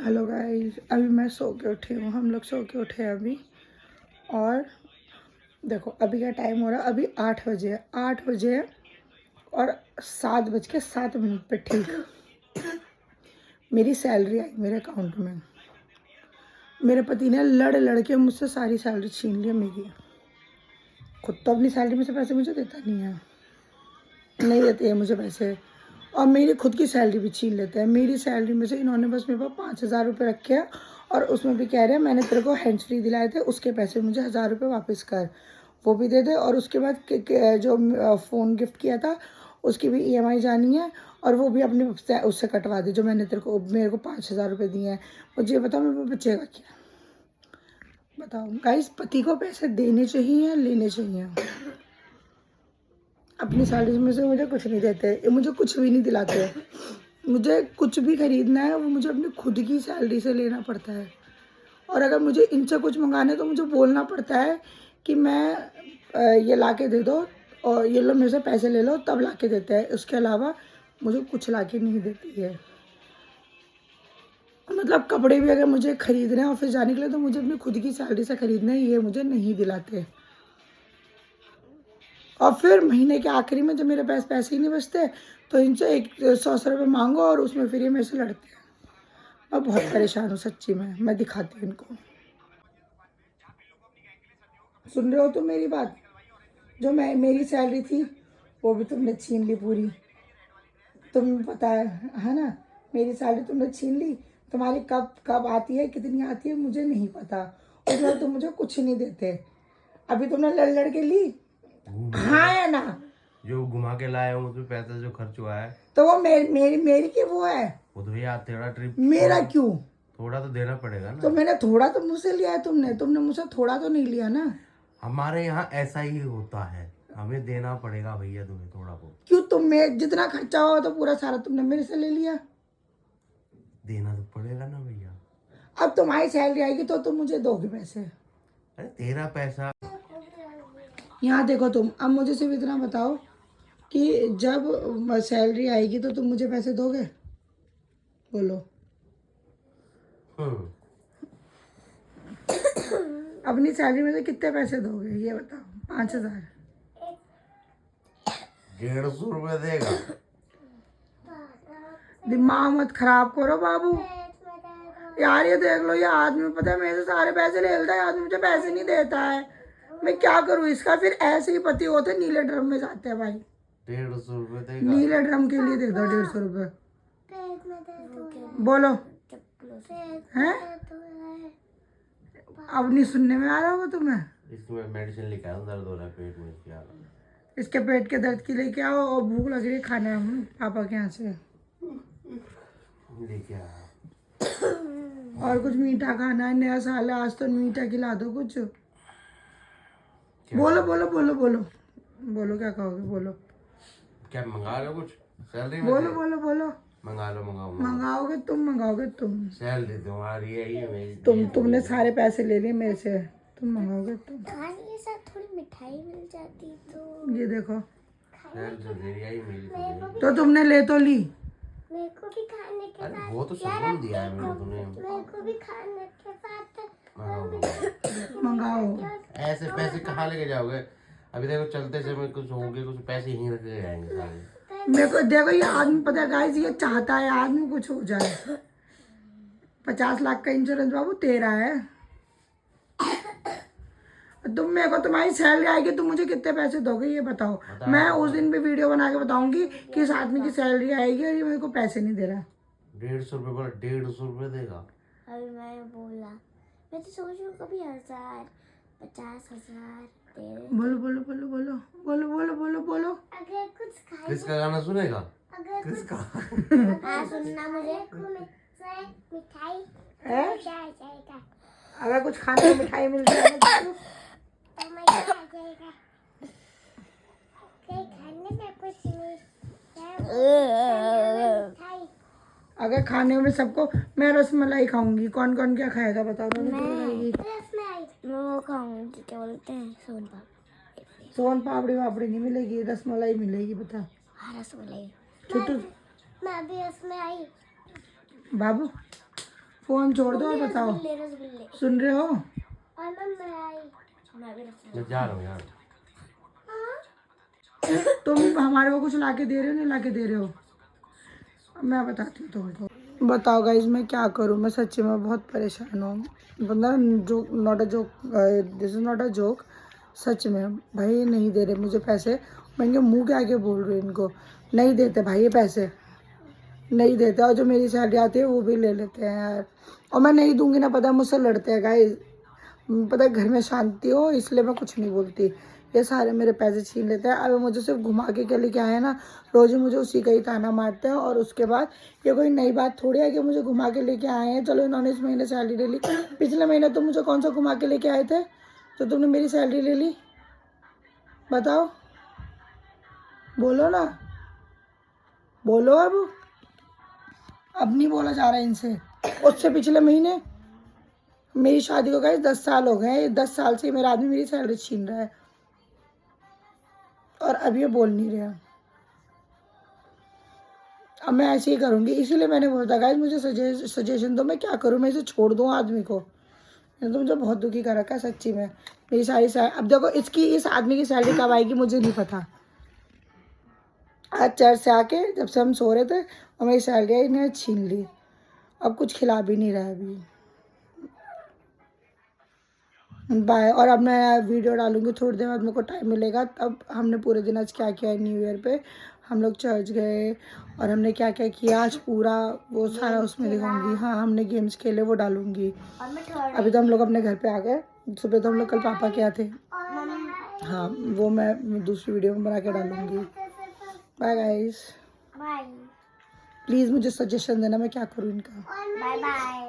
Hello guys, अभी मैं सो के उठी हूँ। हम लोग सो के उठे अभी। और देखो अभी क्या टाइम हो रहा है, अभी 8 बजे है। 8 बजे है और 7:07 पे ठीक मेरी सैलरी आई मेरे अकाउंट में। मेरे पति ने लड़ लड़ के मुझसे सारी सैलरी छीन ली मेरी। खुद तो अपनी सैलरी में से पैसे मुझे देता नहीं देते हैं मुझे पैसे, और मेरी खुद की सैलरी भी छीन लेते हैं। मेरी सैलरी में से इन्होंने बस मेरे पास 5,000 रुपये रखे हैं, और उसमें भी कह रहे हैं मैंने तेरे को हैंड्स फ्री दिलाए थे, उसके पैसे मुझे 1,000 रुपये वापस कर, वो भी दे दे। और उसके बाद जो फ़ोन गिफ्ट किया था उसकी भी EMI जानी है, और वो भी अपने उससे कटवा दे जो मैंने मेरे को 5,000 रुपये दिए हैं। मुझे बताओ मेरे को बचेगा क्या? बताओ गाइस, पति को पैसे देने चाहिए या लेने चाहिए? अपनी सैलरी में से मुझे कुछ नहीं देते, ये मुझे कुछ भी नहीं दिलाते। मुझे कुछ भी खरीदना है वो मुझे अपनी खुद की सैलरी से लेना पड़ता है। और अगर मुझे इनसे कुछ मंगाना है तो मुझे बोलना पड़ता है कि मैं ये ला के दे दो, और ये लो मेरे से पैसे ले लो, तब ला के देते हैं। उसके अलावा मुझे कुछ ला के नहीं देती है। मतलब कपड़े भी अगर मुझे खरीदने हैं ऑफिस जाने के लिए तो मुझे अपनी खुद की सैलरी से खरीदना है, ये मुझे नहीं दिलाते। और फिर महीने के आखिरी में जब मेरे पास पैसे ही नहीं बचते तो इनसे 100 रुपये मांगो, और उसमें फिर ये मेरे से लड़ते हैं। मैं बहुत परेशान हूँ सच्ची में। मैं दिखाती हूँ इनको। सुन रहे हो तुम मेरी बात? जो मेरी सैलरी थी वो भी तुमने छीन ली पूरी। तुम्हें पता है ना? मेरी सैलरी तुमने छीन ली। तुम्हारी कब कब आती है, कितनी आती है मुझे नहीं पता। उसमें तुम मुझे कुछ नहीं देते। अभी तुमने लड़ लड़ के ली, हाँ या ना? जो घुमा के लाए हूँ उसमें पैसा जो खर्च हुआ है तो वो मेरी की वो है। वो तो यार तेरा ट्रिप मेरा क्यों? थोड़ा तो देना पड़ेगा ना। तो मैंने थोड़ा तो मुझसे लिया है, तुमने मुझसे थोड़ा तो नहीं लिया ना। हमारे यहाँ ऐसा ही होता है, हमें देना पड़ेगा भैया तुम्हें थोड़ा बहुत। क्यों? तुम्हें जितना खर्चा हुआ तो पूरा सारा तुमने मेरे से ले लिया। देना तो पड़ेगा ना भैया। अब तुम्हारी सैलरी आएगी तो तुम मुझे दोगे पैसे। अरे तेरा पैसा। यहाँ देखो तुम, अब मुझे सिर्फ इतना बताओ कि जब सैलरी आएगी तो तुम मुझे पैसे दोगे? बोलो। अपनी सैलरी में से कितने पैसे दोगे ये बताओ? 5,000? 150 रुपये देगा। दिमाग मत खराब करो बाबू। यार ये देख लो, ये आदमी पता है मेरे से सारे पैसे ले लेता है, आदमी मुझे पैसे नहीं देता है। मैं क्या करूँ इसका? फिर ऐसे ही पति होते नीले ड्रम में जाते हैं भाई। 150 रुपये देगा। नीले ड्रम के लिए दे दो 150 रुपये। बोलो हैं? अब नहीं सुनने में आ रहा होगा तुम्हें? इसमें मेडिसिन लेके आया, दर्द हो रहा है पेट में क्या? इसके पेट के दर्द की लेके आओ, और भूख लग रही है खाने में पापा के यहाँ से लेके आ। और कुछ मीठा खाना है, नया साल है आज तो मीठा खिला दो कुछ। बोलो बोलो बोलो बोलो बोलो, क्या कहोगे? बोलो। क्या मंगा लो कुछ सैलरी में? बोलो बोलो बोलो। मंगा लो मंगाओ। मंगाओगे तुम। सैलरी तुम्हारी है ये मेरी। तुमने सारे पैसे ले लिए मेरे से, तुम मंगाओगे तुम। खाने के साथ थोड़ी मिठाई मिल जाती तो। ये देखो, सैलरी तेरी आई मेरी तो तुमने ले तो ली। मेरे को भी खाने के साथ। वो तो सबने दिया है मेरे को तूने। मेरे को भी खाने के साथ मंगाओ। ऐसे पैसे कहाँ लेके जाओगे? अभी देखो चलते समय कुछ होंगे, कुछ पैसे यहीं रखे जाएंगे सारे। मेरे को देखो, ये आदमी पता है गाइस, ये चाहता है आदमी कुछ हो जाए। 50 लाख का इंश्योरेंस बाबू तेरा है। तुम मेरे को, तुम्हारी सैलरी आएगी तुम मुझे कितने पैसे दोगे ये बताओ? मैं उस दिन भी वीडियो बना के बताऊंगी कि इस आदमी की सैलरी आएगी और ये मेरे को पैसे नहीं दे रहा। 150 रुपये बोला, 150 रुपये देगा। अभी मैं बोला, मैं तो सोच रही हूँ कभी 1,000, 50,000 दे। बोलो बोलो बोलो बोलो बोलो बोलो बोलो बोलो। अगर कुछ खाए, किसका गाना सुनेगा? अगर किसका? हाँ सुनना मुझे। मिठाई जाएगा अगर कुछ खाने में मिठाई मिल जाए तो मजा आ जाएगा। खाने में कुछ नहीं, मिठाई। अगर खाने में सबको, मैं रसमलाई खाऊंगी। कौन कौन क्या खाएगा बताओ? रसमलाई मैं वो खाऊंगी, क्या बोलते हैं, सोन पापड़ी। सोन पापड़ी वापड़ी नहीं मिलेगी, रसमलाई मिलेगी। बता। हाँ रसमलाई। छोटू मैं भी रसमलाई। बाबू फोन छोड़ दो और बताओ, रसगुल्ले सुन रहे हो? और मैं भी रसगुल्ले मैं जा रहा हूँ यार। तुम हमारे को कुछ लाके दे रहे हो, नहीं लाके दे रहे हो? मैं बताती हूँ तुमको। बताओ गाइज मैं क्या करूँ, मैं सच्ची में बहुत परेशान हूँ। मतलब joke not a joke, this is not a joke. सच में भाई नहीं दे रहे मुझे पैसे। मैं इनके मुँह के आगे बोल रही हूँ इनको, नहीं देते भाई ये पैसे, नहीं देते। और जो मेरी सैलरी आती है वो भी ले लेते हैं यार। और मैं नहीं दूंगी ना, पता है मुझसे लड़ते हैं गाइज। पता है घर में शांति हो इसलिए मैं कुछ नहीं बोलती। ये सारे मेरे पैसे छीन लेते हैं। अब मुझे सिर्फ घुमा के लेके आए हैं ना, रोज़ ही मुझे उसी का ही ताना मारते हैं। और उसके बाद ये कोई नई बात थोड़ी है कि मुझे घुमा के लेके आए हैं। चलो इन्होंने इस महीने सैलरी ले ली, पिछले महीने तुम मुझे कौन सा घुमा के लेके आए थे तो तुमने मेरी सैलरी ले ली? बताओ, बोलो ना, बोलो। अब नहीं बोला जा रहा है इनसे। उससे पिछले महीने मेरी शादी को गए 10 साल हो गए, 10 साल से मेरा आदमी मेरी सैलरी छीन रहा है और अब ये बोल नहीं रहा। अब मैं ऐसे ही करूँगी, इसीलिए मैंने बोला गाइस मुझे सजेशन दो, मैं क्या करूँ? मैं इसे छोड़ दूँ आदमी को? ये तो मुझे बहुत दुखी कर रखा है सच्ची में। मेरी सारी अब देखो इस आदमी की सैलरी कब आएगी मुझे नहीं पता। आज चर्च से आके जब से हम सो रहे थे और मेरी सैलरी इन्हें छीन ली। अब कुछ खिला भी नहीं रहा है अभी। बाय। और अब मैं वीडियो डालूंगी थोड़ी देर बाद, मेरे को टाइम मिलेगा तब। हमने पूरे दिन आज क्या किया है न्यू ईयर पे, हम लोग चर्च गए और हमने क्या क्या किया आज पूरा वो सारा उसमें दिखाऊंगी। हाँ हमने गेम्स खेले वो डालूंगी। अभी तो हम लोग अपने घर पे आ गए। सुबह तो हम लोग कल पापा के यहाँ थे। हाँ वो मैं दूसरी वीडियो में बना के डालूंगी। बाय गाइस, बाय प्लीज़ मुझे सजेशन देना मैं क्या करूँ इनका। Bye bye.